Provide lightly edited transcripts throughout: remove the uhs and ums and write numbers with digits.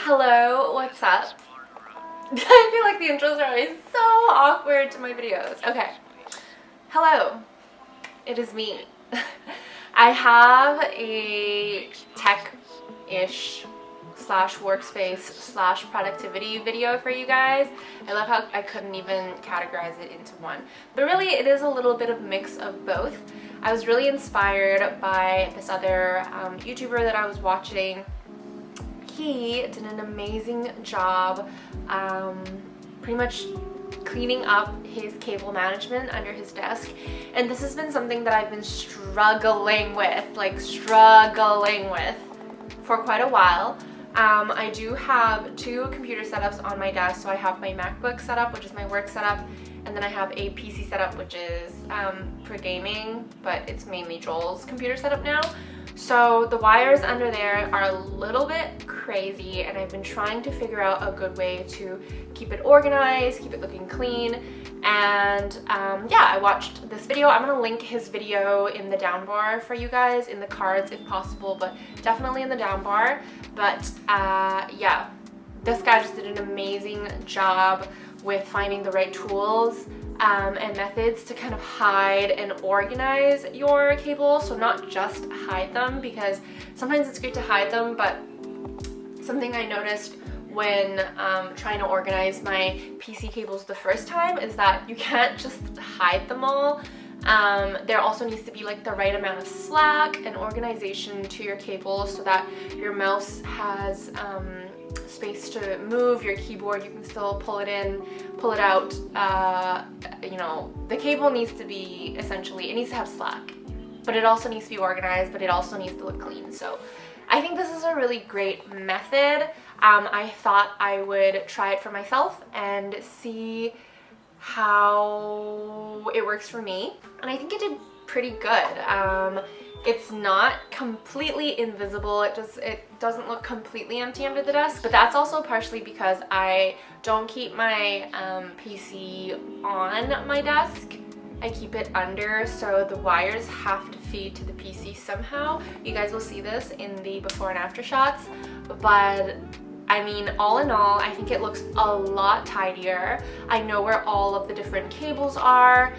Hello, what's up? I feel like the intros are always so awkward to my videos. Okay. Hello. It is me. I have a tech-ish slash workspace slash productivity video for you guys. I love how I couldn't even categorize it into one. But really, it is a little bit of mix of both. I was really inspired by this other YouTuber that I was watching. He did an amazing job pretty much cleaning up his cable management under his desk, and this has been something that I've been struggling with for quite a while. I do have two computer setups on my desk. So I have my MacBook setup, which is my work setup, and then I have a PC setup, which is for gaming, but it's mainly Joel's computer setup now. So the wires under there are a little bit crazy, and I've been trying to figure out a good way to keep it organized, keep it looking clean. And yeah, I watched this video. I'm gonna link his video in the down bar for you guys, in the cards if possible, but definitely in the down bar. But yeah, this guy just did an amazing job with finding the right tools and methods to kind of hide and organize your cables. So not just hide them, because sometimes it's great to hide them, but something I noticed when trying to organize my PC cables the first time is that you can't just hide them all. There also needs to be like the right amount of slack and organization to your cables so that your mouse has space to move, your keyboard, you can still pull it in, pull it out. You know, the cable needs to be essentially, it needs to have slack, but it also needs to be organized, but it also needs to look clean. So I think this is a really great method. I thought I would try it for myself and see how it works for me, and I think it did pretty good. It's not completely invisible. It doesn't look completely empty under the desk, but that's also partially because I don't keep my PC on my desk. I keep it under, so the wires have to feed to the PC somehow. You guys will see this in the before and after shots, but I mean, all in all, I think it looks a lot tidier. I know where all of the different cables are.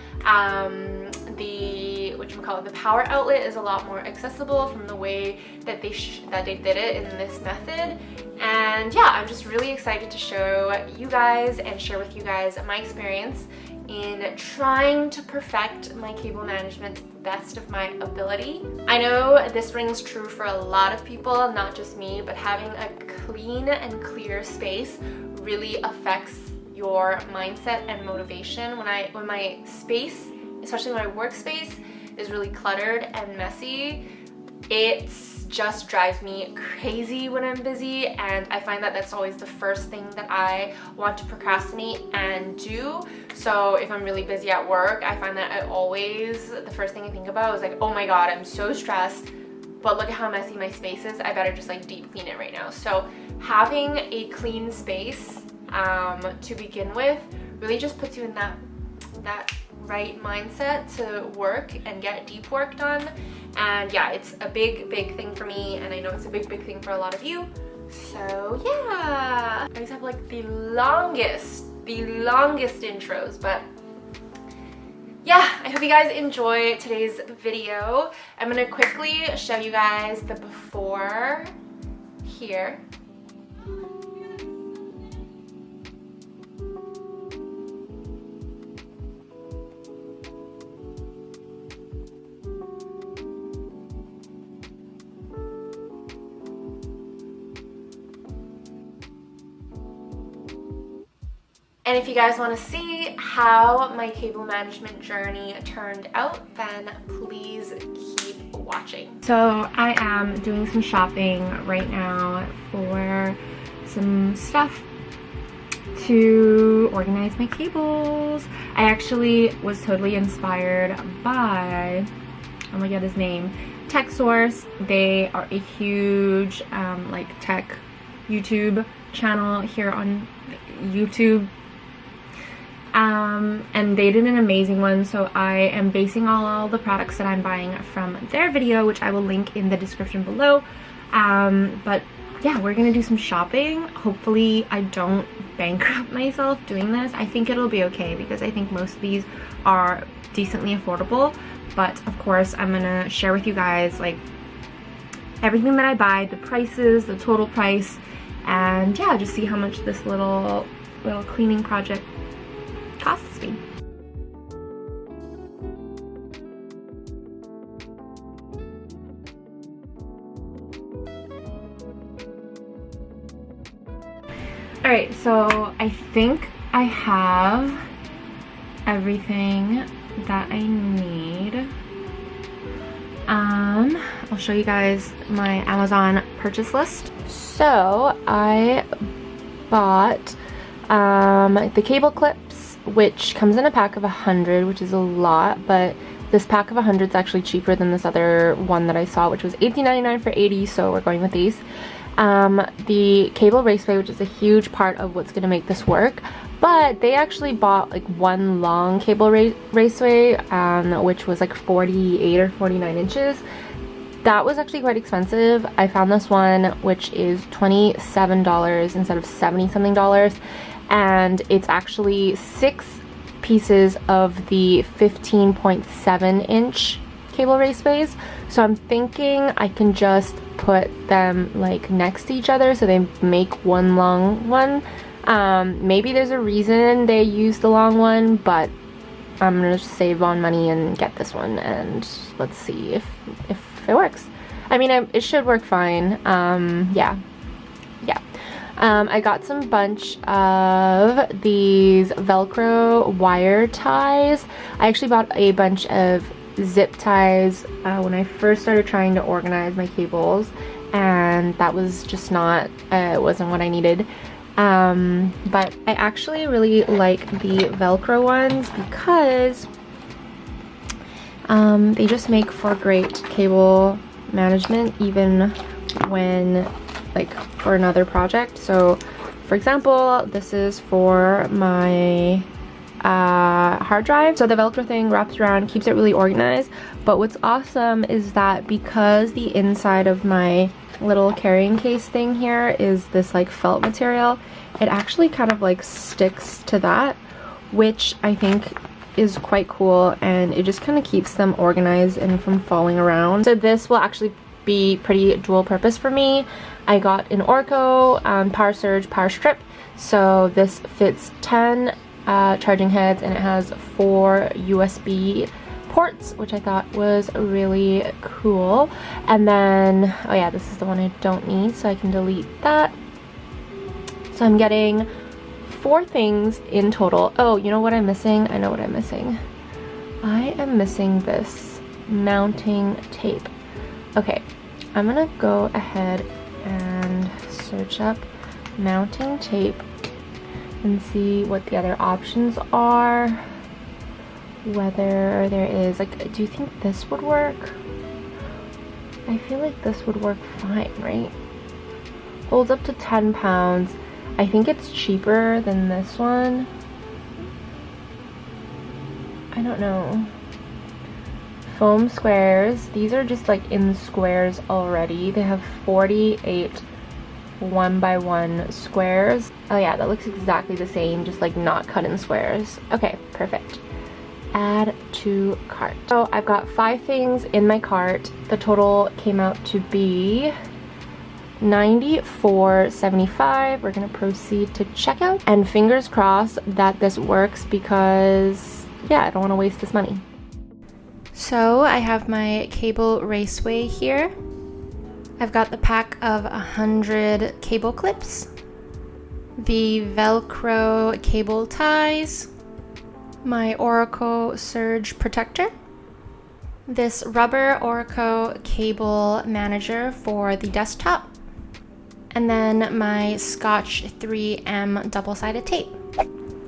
The power outlet is a lot more accessible from the way that they did it in this method. And yeah, I'm just really excited to show you guys and share with you guys my experience in trying to perfect my cable management to the best of my ability. I know this rings true for a lot of people, not just me, but having a clean and clear space really affects your mindset and motivation. When my space, especially my workspace, is really cluttered and messy, it just drives me crazy when I'm busy, and I find that that's always the first thing that I want to procrastinate and do. So if I'm really busy at work, I find that the first thing I think about is like, oh my god, I'm so stressed, but look at how messy my space is. I better just like deep clean it right now. So having a clean space to begin with really just puts you in that right mindset to work and get deep work done. And yeah, it's a big thing for me, and I know it's a big thing for a lot of you. So yeah, I always have like the longest intros, but yeah, I hope you guys enjoy today's video. I'm gonna quickly show you guys the before here. And if you guys want to see how my cable management journey turned out, then please keep watching. So I am doing some shopping right now for some stuff to organize my cables. I actually was totally inspired by, oh my god, his name, TechSouce. They are a huge like tech YouTube channel here on YouTube. And they did an amazing one, so I am basing all the products that I'm buying from their video, which I will link in the description below. But yeah, we're gonna do some shopping. Hopefully I don't bankrupt myself doing this. I think it'll be okay because I think most of these are decently affordable. But of course, I'm gonna share with you guys like everything that I buy, the prices, the total price, and yeah, just see how much this little cleaning project costs me. Alright, so I think I have everything that I need. I'll show you guys my Amazon purchase list. So I bought the cable clips, which comes in a pack of 100, which is a lot, but this pack of 100 is actually cheaper than this other one that I saw, which was $18.99 for 80, so we're going with these. The cable raceway, which is a huge part of what's going to make this work, but they actually bought like one long cable raceway, which was like 48 or 49 inches. That was actually quite expensive. I found this one, which is $27 instead of 70 something dollars, and it's actually 6 pieces of the 15.7 inch cable raceways. So I'm thinking I can just put them like next to each other so they make one long one. Maybe there's a reason they use the long one, but I'm gonna save on money and get this one, and let's see if it works. I mean, it should work fine. Yeah. I got some bunch of these Velcro wire ties. I actually bought a bunch of zip ties when I first started trying to organize my cables, and that was just not, it wasn't what I needed. But I actually really like the Velcro ones because they just make for great cable management, even when like for another project. So for example, this is for my hard drive. So the Velcro thing wraps around, keeps it really organized. But what's awesome is that because the inside of my little carrying case thing here is this like felt material, it actually kind of like sticks to that, which I think is quite cool, and it just kind of keeps them organized and from falling around. So this will actually be pretty dual purpose for me. I got an Orco power surge power strip, so this fits 10 charging heads, and it has 4 USB ports, which I thought was really cool. And then, oh yeah, this is the one I don't need, so I can delete that. So I'm getting 4 things in total. Oh, you know what I'm missing? I know what I'm missing. I am missing this mounting tape. Okay, I'm gonna go ahead and search up mounting tape and see what the other options are. Whether there is, like, do you think this would work? I feel like this would work fine, right? Holds up to 10 pounds. I think it's cheaper than this one. I don't know. Foam squares. These are just like in squares already. They have 48 1x1 squares. Oh yeah, that looks exactly the same, just like not cut in squares. Okay, perfect. Add to cart. So I've got 5 things in my cart. The total came out to be $94.75. We're gonna proceed to checkout, and fingers crossed that this works because yeah, I don't want to waste this money. So I have my cable raceway here. I've got the pack of 100 cable clips, the Velcro cable ties, my Orco surge protector, this rubber Orco cable manager for the desktop, and then my Scotch 3M double-sided tape.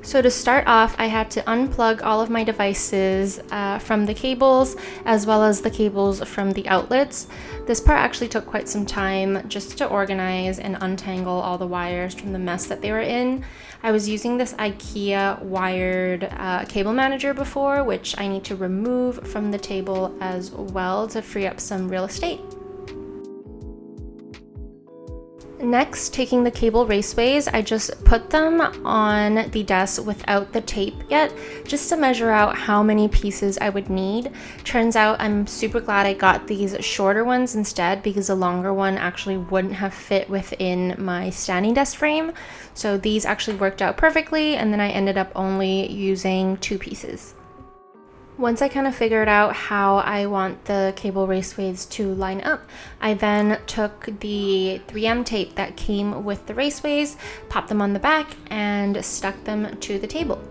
So to start off, I had to unplug all of my devices from the cables, as well as the cables from the outlets. This part actually took quite some time just to organize and untangle all the wires from the mess that they were in. I was using this IKEA wired cable manager before, which I need to remove from the table as well to free up some real estate. Next, taking the cable raceways, I just put them on the desk without the tape yet, just to measure out how many pieces I would need. Turns out I'm super glad I got these shorter ones instead, because the longer one actually wouldn't have fit within my standing desk frame. So these actually worked out perfectly, and then I ended up only using 2 pieces. Once I kind of figured out how I want the cable raceways to line up, I then took the 3M tape that came with the raceways, popped them on the back, and stuck them to the table.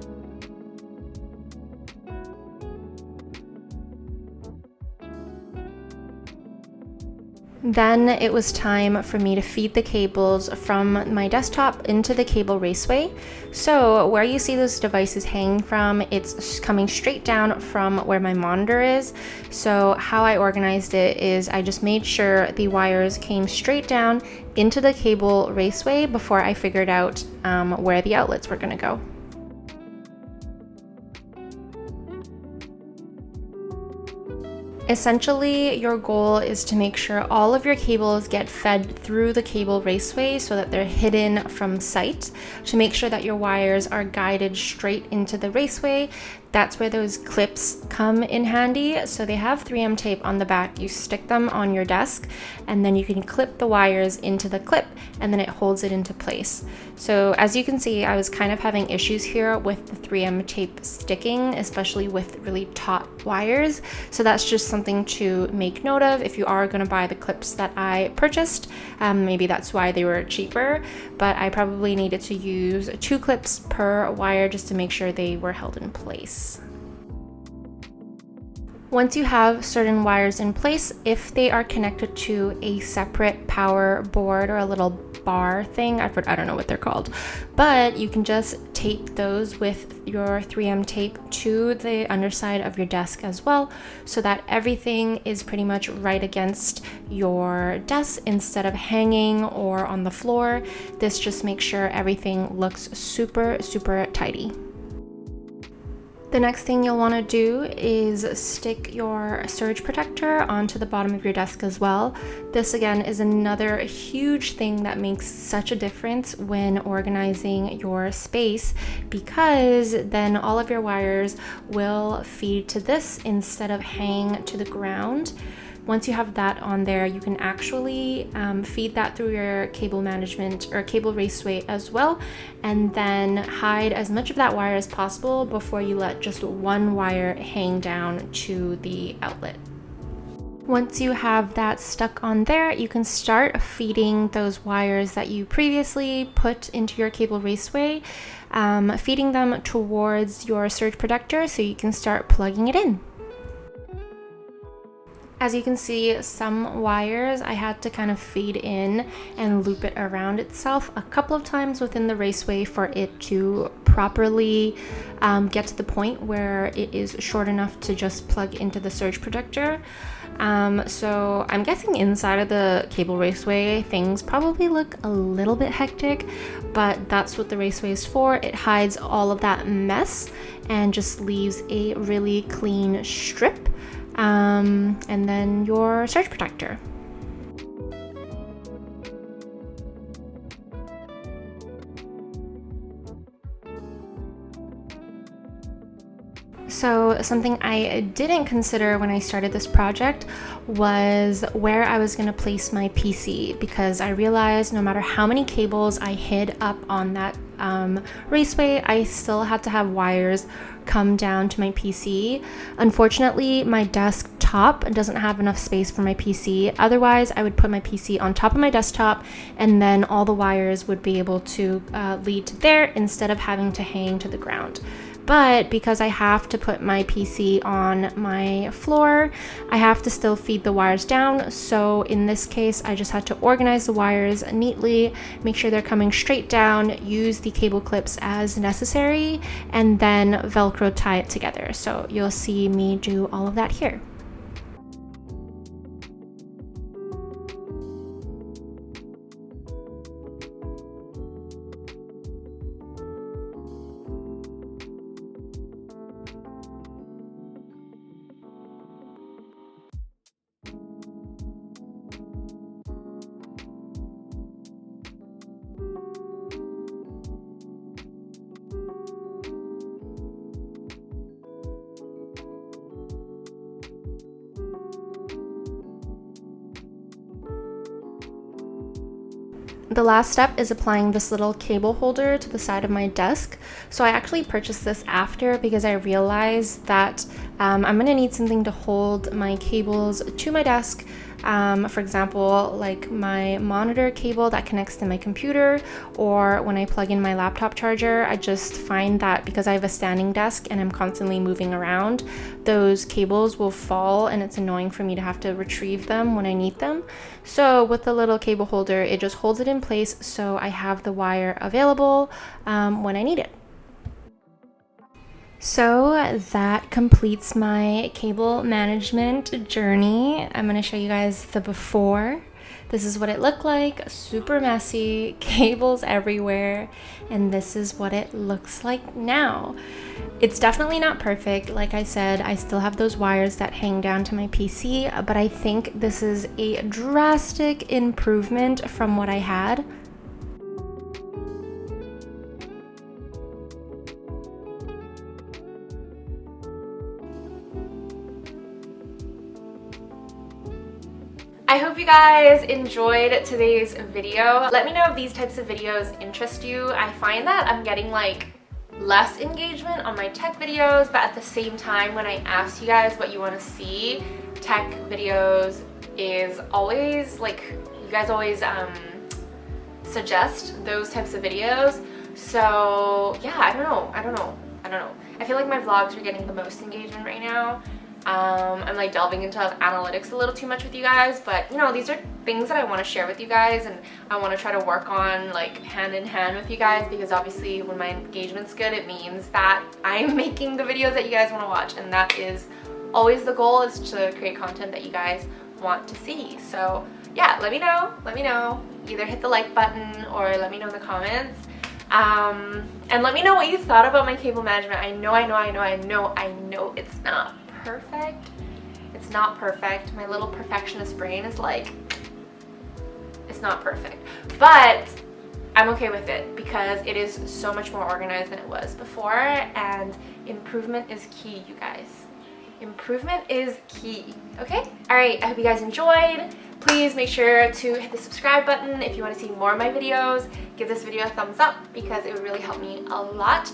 Then it was time for me to feed the cables from my desktop into the cable raceway. So where you see those devices hanging from, it's coming straight down from where my monitor is. So how I organized it is I just made sure the wires came straight down into the cable raceway before I figured out where the outlets were going to go. Essentially, your goal is to make sure all of your cables get fed through the cable raceway so that they're hidden from sight, to make sure that your wires are guided straight into the raceway. That's where those clips come in handy. So they have 3M tape on the back. You stick them on your desk, and then you can clip the wires into the clip, and then it holds it into place. So as you can see, I was kind of having issues here with the 3M tape sticking, especially with really taut wires. So that's just something to make note of if you are going to buy the clips that I purchased. Maybe that's why they were cheaper, but I probably needed to use 2 clips per wire just to make sure they were held in place. Once you have certain wires in place, if they are connected to a separate power board or a little bar thing, I don't know what they're called, but you can just tape those with your 3M tape to the underside of your desk as well, so that everything is pretty much right against your desk instead of hanging or on the floor. This just makes sure everything looks super, super tidy. The next thing you'll want to do is stick your surge protector onto the bottom of your desk as well. This again is another huge thing that makes such a difference when organizing your space, because then all of your wires will feed to this instead of hang to the ground. Once you have that on there, you can actually feed that through your cable management or cable raceway as well, and then hide as much of that wire as possible before you let just one wire hang down to the outlet. Once you have that stuck on there, you can start feeding those wires that you previously put into your cable raceway, feeding them towards your surge protector so you can start plugging it in. As you can see, some wires I had to kind of feed in and loop it around itself a couple of times within the raceway for it to properly get to the point where it is short enough to just plug into the surge protector. So I'm guessing inside of the cable raceway things probably look a little bit hectic, but that's what the raceway is for. It hides all of that mess and just leaves a really clean strip. And then your surge protector. So something I didn't consider when I started this project was where I was going to place my PC, because I realized no matter how many cables I hid up on that raceway, I still had to have wires come down to my PC. Unfortunately, my desktop doesn't have enough space for my PC. Otherwise, I would put my PC on top of my desktop, and then all the wires would be able to lead to there instead of having to hang to the ground. But because I have to put my PC on my floor, I have to still feed the wires down. So in this case, I just had to organize the wires neatly, make sure they're coming straight down, use the cable clips as necessary, and then Velcro tie it together. So you'll see me do all of that here. The last step is applying this little cable holder to the side of my desk. So I actually purchased this after because I realized that I'm going to need something to hold my cables to my desk. For example, like my monitor cable that connects to my computer, or when I plug in my laptop charger. I just find that because I have a standing desk and I'm constantly moving around, those cables will fall and it's annoying for me to have to retrieve them when I need them. So with the little cable holder, it just holds it in place so I have the wire available when I need it. So that completes my cable management journey. I'm going to show you guys the before. This is what it looked like, super messy, cables everywhere, and this is what it looks like now. It's definitely not perfect. Like I said, I still have those wires that hang down to my PC, but I think this is a drastic improvement from what I had. I hope you guys enjoyed today's video. Let me know if these types of videos interest you. I find that I'm getting like less engagement on my tech videos, but at the same time, when I ask you guys what you want to see, tech videos is always like, you guys always suggest those types of videos. So yeah, I don't know. I feel like my vlogs are getting the most engagement right now. I'm like delving into analytics a little too much with you guys, but you know, these are things that I want to share with you guys, and I want to try to work on like hand in hand with you guys, because obviously when my engagement's good, it means that I'm making the videos that you guys want to watch, and that is always the goal, is to create content that you guys want to see. So yeah, let me know, either hit the like button or let me know in the comments. And let me know what you thought about my cable management. I know it's not perfect. It's not perfect. My little perfectionist brain is like, it's not perfect, but I'm okay with it because it is so much more organized than it was before, and improvement is key, you guys. Improvement is key, okay? All right, I hope you guys enjoyed. Please make sure to hit the subscribe button if you want to see more of my videos. Give this video a thumbs up because it would really help me a lot.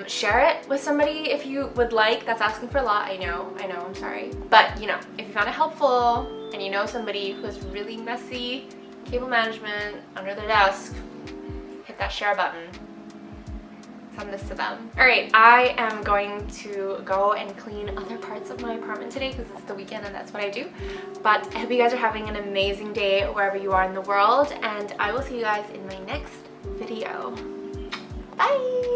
Share it with somebody if you would like. That's asking for a lot, I know, I'm sorry. But you know, if you found it helpful and you know somebody who has really messy cable management under their desk, hit that share button. Send this to them. All right, I am going to go and clean other parts of my apartment today because it's the weekend and that's what I do. But I hope you guys are having an amazing day wherever you are in the world, and I will see you guys in my next video. Bye!